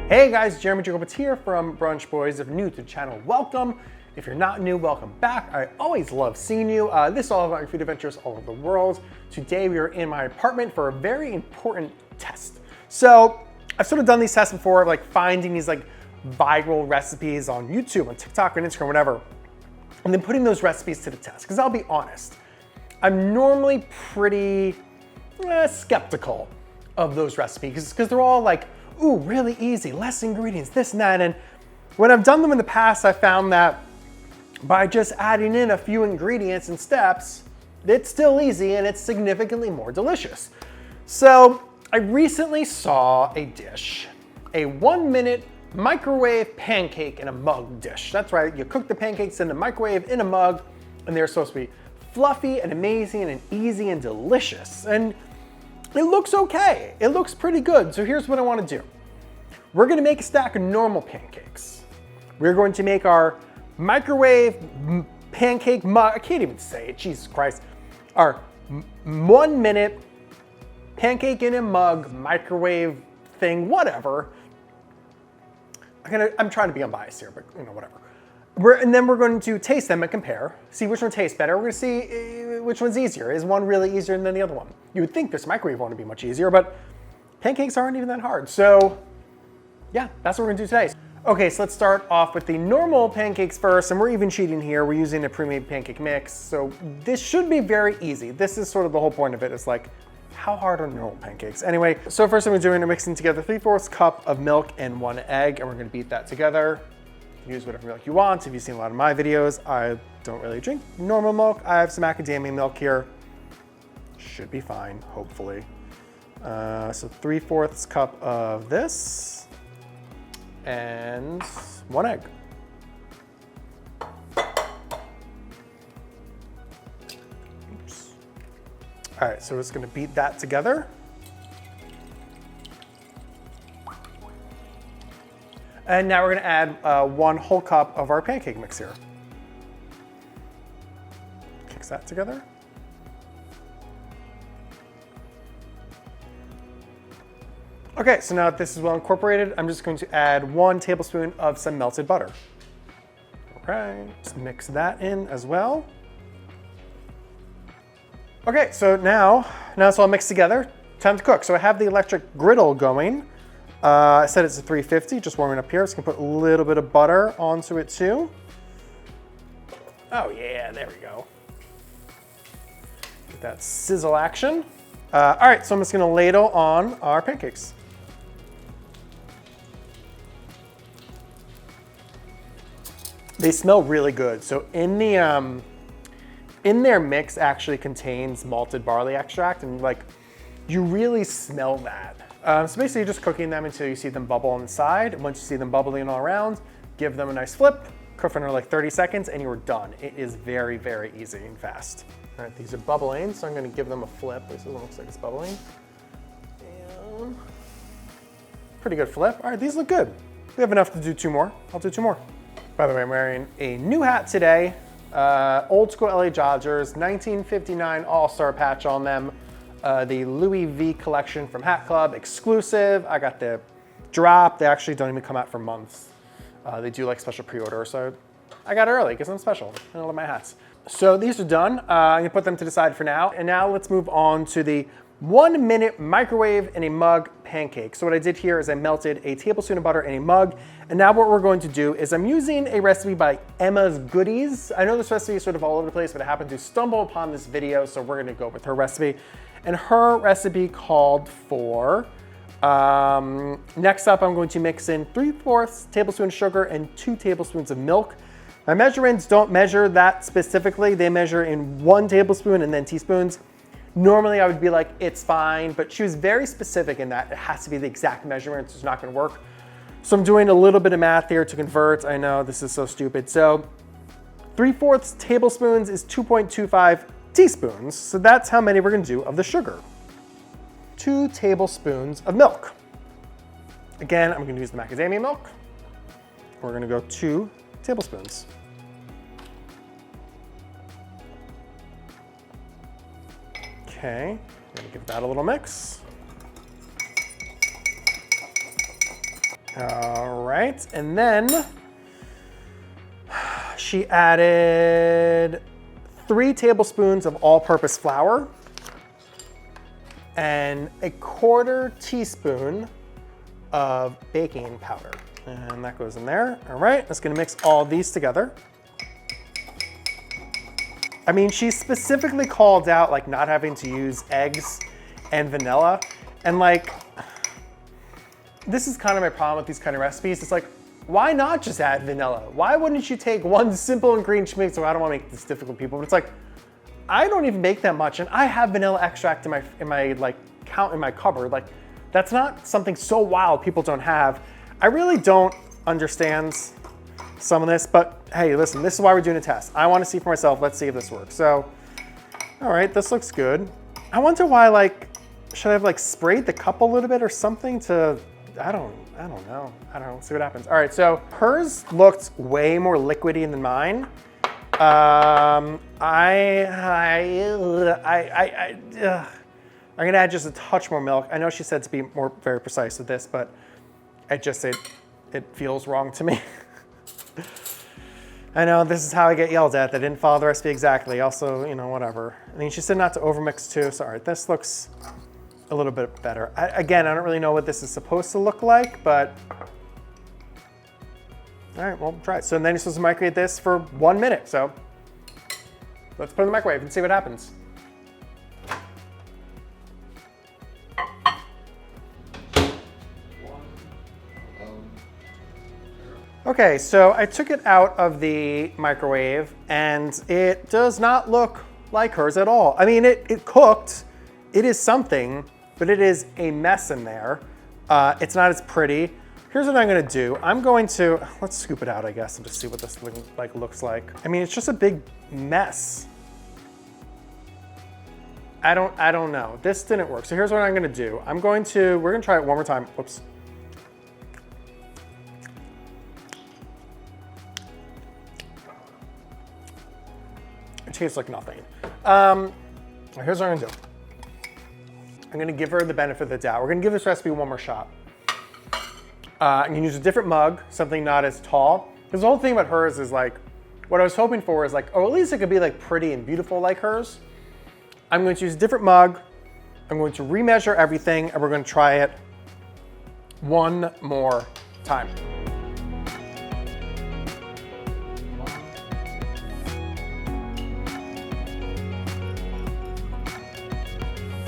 Hey guys, Jeremy Jacobowitz here from Brunch Boys. If you're new to the channel, welcome. If you're not new, welcome back. I always love seeing you. This is all about your food adventures all over the world. Today we are in my apartment for a very important test. So I've sort of done these tests before, like finding these like viral recipes on YouTube, on TikTok, and Instagram, whatever, and then putting those recipes to the test. Because I'll be honest, I'm normally pretty skeptical of those recipes because they're all like, ooh, really easy, less ingredients, this and that. And when I've done them in the past, I found that by just adding in a few ingredients and steps, it's still easy and it's significantly more delicious. So I recently saw a dish, a 1-minute microwave pancake in a mug dish. That's right, you cook the pancakes in the microwave in a mug, and they're supposed to be fluffy and amazing and easy and delicious. And it looks okay. It looks pretty good. So here's what I want to do. We're going to make a stack of normal pancakes. We're going to make our microwave pancake mug. I can't even say it. Jesus Christ. Our 1-minute pancake in a mug microwave thing, whatever. I'm trying to be unbiased here, but whatever. And then we're going to taste them and compare, see which one tastes better. We're going to see which one's easier. Is one really easier than the other one? You would think this microwave one would be much easier, but pancakes aren't even that hard. So yeah, that's what we're going to do today. Okay, so let's start off with the normal pancakes first, and we're even cheating here. We're using a pre-made pancake mix, so this should be very easy. This is sort of the whole point of it. It's like, how hard are normal pancakes? Anyway, so first thing we're doing, we're mixing together 3/4 cup of milk and 1 egg, and we're going to beat that together. Use whatever milk you want. If you've seen a lot of my videos, I don't really drink normal milk. I have some macadamia milk here. Should be fine, hopefully. So 3/4 cup of this and 1 egg. Oops. All right, so we're just gonna beat that together. And now we're gonna add 1 whole cup of our pancake mix here. Mix that together. Okay, so now that this is well incorporated, I'm just going to add 1 tablespoon of some melted butter. Okay, just mix that in as well. Okay, so now it's all mixed together. Time to cook. So I have the electric griddle going. I said it's a 350, just warming up here. So I'm gonna put a little bit of butter onto it too. Oh yeah, there we go. Get that sizzle action. All right, so I'm just gonna ladle on our pancakes. They smell really good. So in their mix actually contains malted barley extract, and like you really smell that. So basically, you're just cooking them until you see them bubble on the side. And once you see them bubbling all around, give them a nice flip, cook for another like 30 seconds, and you're done. It is very, very easy and fast. All right, these are bubbling, so I'm gonna give them a flip. This one looks like it's bubbling. And pretty good flip. All right, these look good. We have enough to do 2 more. I'll do 2 more. By the way, I'm wearing a new hat today. Old school LA Dodgers, 1959 All-Star patch on them. The Louis V collection from Hat Club, exclusive. I got the drop. They actually don't even come out for months. They do like special pre-order, so I got it early because I'm special. I love my hats. So these are done. I'm gonna put them to the side for now. And now let's move on to the 1-minute microwave in a mug pancake. So what I did here is I melted a tablespoon of butter in a mug. And now what we're going to do is I'm using a recipe by Emma's Goodies. I know this recipe is sort of all over the place, but I happened to stumble upon this video, so we're gonna go with her recipe. And her recipe called for, next up I'm going to mix in 3/4 tablespoon sugar and 2 tablespoons of milk. My measurements don't measure that specifically. They measure in 1 tablespoon and then teaspoons. Normally I would be like, it's fine, but she was very specific in that it has to be the exact measurements. It's not gonna work. So I'm doing a little bit of math here to convert. I know this is so stupid. So 3/4 tablespoons is 2.25 teaspoons. So that's how many we're gonna do of the sugar. 2 tablespoons of milk. Again, I'm gonna use the macadamia milk. We're gonna go 2 tablespoons. Okay, I'm gonna give that a little mix. All right, and then she added 3 tablespoons of all-purpose flour and a 1/4 teaspoon of baking powder. And that goes in there. All right, that's gonna mix all these together. I mean, she specifically called out like not having to use eggs and vanilla. And like, this is kind of my problem with these kind of recipes. It's like, why not just add vanilla? Why wouldn't you take one simple ingredient? So I don't want to make this difficult, people, but it's like, I don't even make that much, and I have vanilla extract in my like in my cupboard. Like, that's not something so wild people don't have. I really don't understand some of this, but hey, listen, this is why we're doing a test. I want to see for myself. Let's see if this works. So, all right, this looks good. I wonder why, like, should I have like sprayed the cup a little bit or something to, I don't know. See what happens. All right, so hers looked way more liquidy than mine. I'm gonna add just a touch more milk. I know she said to be very precise with this, but it feels wrong to me. I know this is how I get yelled at. They didn't follow the recipe exactly. Also, you know, whatever. I mean, she said not to overmix too. So, all right, this looks a little bit better. Again, I don't really know what this is supposed to look like, but all right, well, try it. So then you're supposed to microwave this for 1 minute. So let's put it in the microwave and see what happens. Okay, so I took it out of the microwave and it does not look like hers at all. I mean, it cooked, it is something, but it is a mess in there. It's not as pretty. Here's what I'm gonna do. I'm going to, let's scoop it out, I guess, and just see what this looks like. I mean, it's just a big mess. I don't know. This didn't work. So here's what I'm gonna do. We're gonna try it one more time. Whoops. It tastes like nothing. Here's what I'm gonna do. I'm gonna give her the benefit of the doubt. We're gonna give this recipe one more shot. I'm gonna use a different mug, something not as tall. Because the whole thing about hers is like, what I was hoping for is like, oh, at least it could be like pretty and beautiful like hers. I'm going to use a different mug. I'm going to remeasure everything and we're gonna try it one more time.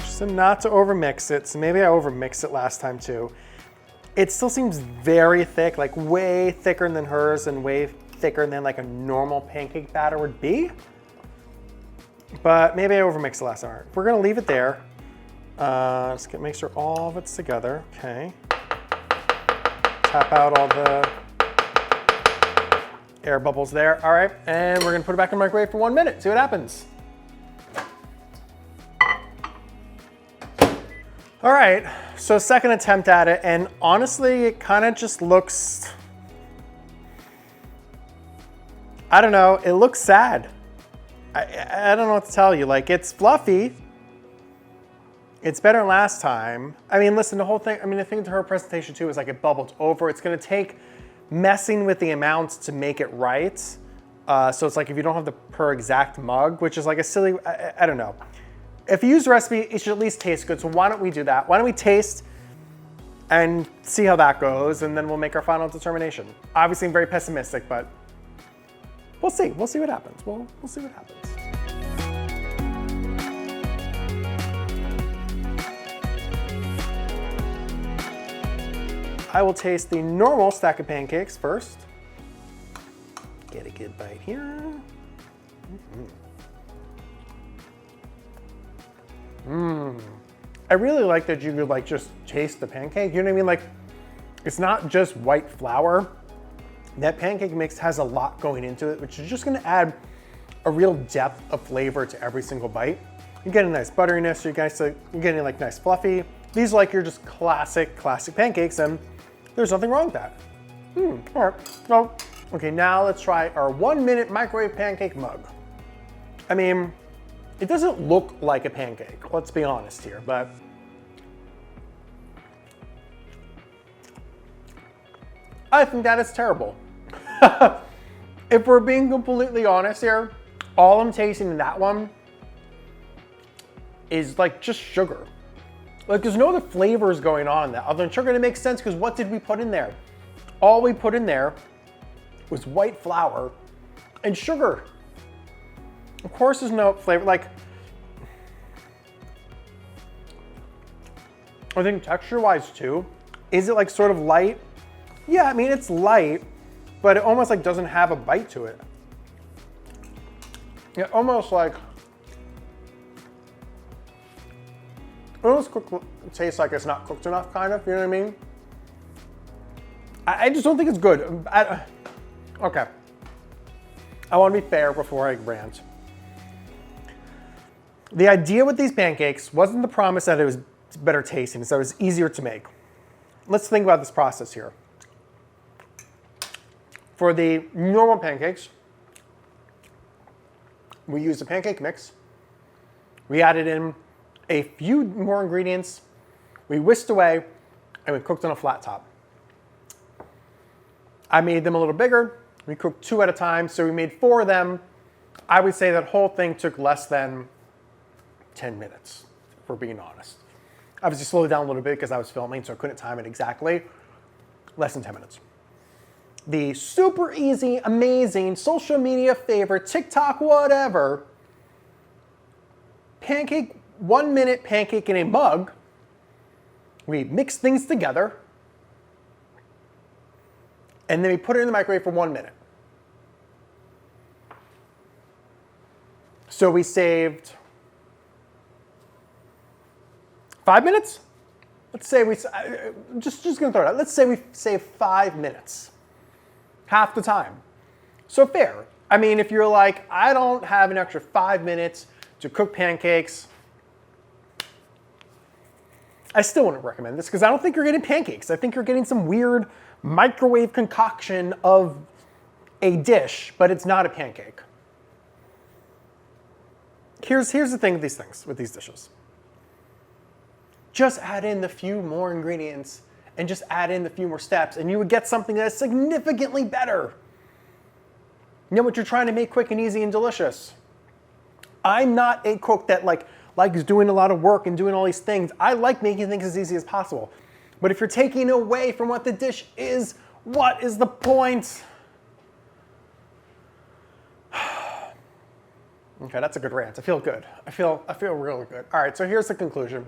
So not to overmix it, so maybe I overmixed it last time too. It still seems very thick, like way thicker than hers and way thicker than like a normal pancake batter would be. But maybe I overmixed it last time. We're gonna leave it there. Just make sure all of it's together, okay. Tap out all the air bubbles there, all right. And we're gonna put it back in the microwave for 1 minute, see what happens. All right, so second attempt at it, and honestly, it kind of just looks, I don't know, it looks sad. I don't know what to tell you. Like, it's fluffy. It's better than last time. I mean, listen, the whole thing, I mean, the thing to her presentation too is like it bubbled over. It's gonna take messing with the amounts to make it right. So it's like if you don't have the per exact mug, which is like a silly, I don't know. If you use the recipe, it should at least taste good. So why don't we do that? Why don't we taste and see how that goes, and then we'll make our final determination. Obviously, I'm very pessimistic, but we'll see. We'll see what happens. We'll see what happens. I will taste the normal stack of pancakes first. Get a good bite here. I really like that you could like just taste the pancake. You know what I mean? Like, it's not just white flour. That pancake mix has a lot going into it, which is just gonna add a real depth of flavor to every single bite. You're getting nice butteriness, you're getting like nice fluffy. These are like your just classic pancakes, and there's nothing wrong with that. All right, well, okay, now let's try our 1 minute microwave pancake mug. I mean, it doesn't look like a pancake, let's be honest here, but I think that is terrible. If we're being completely honest here, all I'm tasting in that one is like just sugar. Like there's no other flavors going on in that other than sugar, and it makes sense because what did we put in there? All we put in there was white flour and sugar. Of course there's no flavor. Like, I think texture-wise too, is it like sort of light? Yeah, I mean it's light, but it almost like doesn't have a bite to it. It almost like, tastes like it's not cooked enough, kind of, you know what I mean? I just don't think it's good. Okay. I want to be fair before I rant. The idea with these pancakes wasn't the promise that it was better tasting, so it was easier to make. Let's think about this process here. For the normal pancakes, we used a pancake mix. We added in a few more ingredients. We whisked away and we cooked on a flat top. I made them a little bigger. We cooked 2 at a time, so we made 4 of them. I would say that whole thing took less than 10 minutes, if we're being honest. Obviously slowed it down a little bit because I was filming, so I couldn't time it exactly. Less than 10 minutes. The super easy, amazing, social media favorite, TikTok, whatever, pancake, 1-minute pancake in a mug. We mix things together, and then we put it in the microwave for 1 minute. So we saved 5 minutes? Let's say we, just gonna throw it out. Let's say we saved 5 minutes. Half the time. So fair. I mean, if you're like, I don't have an extra 5 minutes to cook pancakes, I still wouldn't recommend this because I don't think you're getting pancakes. I think you're getting some weird microwave concoction of a dish, but it's not a pancake. Here's the thing with these dishes. Just add in the few more ingredients and just add in the few more steps and you would get something that is significantly better. You know what you're trying to make quick and easy and delicious. I'm not a cook that likes doing a lot of work and doing all these things. I like making things as easy as possible. But if you're taking away from what the dish is, what is the point? Okay, that's a good rant. I feel good. I feel really good. All right, so here's the conclusion.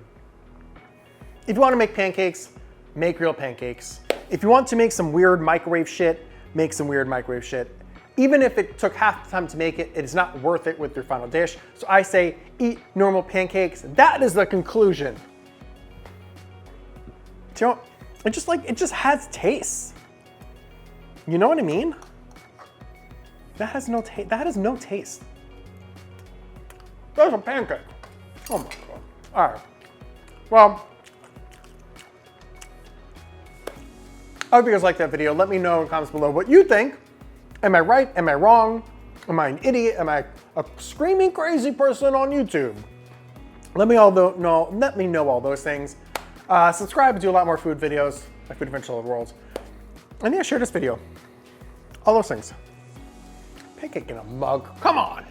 If you want to make pancakes, make real pancakes. If you want to make some weird microwave shit, make some weird microwave shit. Even if it took half the time to make it, it is not worth it with your final dish. So I say eat normal pancakes. That is the conclusion. Do you know, it just has taste. You know what I mean? That has no taste. That has no taste. That's a pancake. Oh my God. All right. Well, I hope you guys liked that video. Let me know in the comments below what you think. Am I right? Am I wrong? Am I an idiot? Am I a screaming crazy person on YouTube? Let me know all those things. Subscribe to do a lot more food videos, like Food Adventure of the World. And yeah, share this video. All those things. Pancake in a mug. Come on.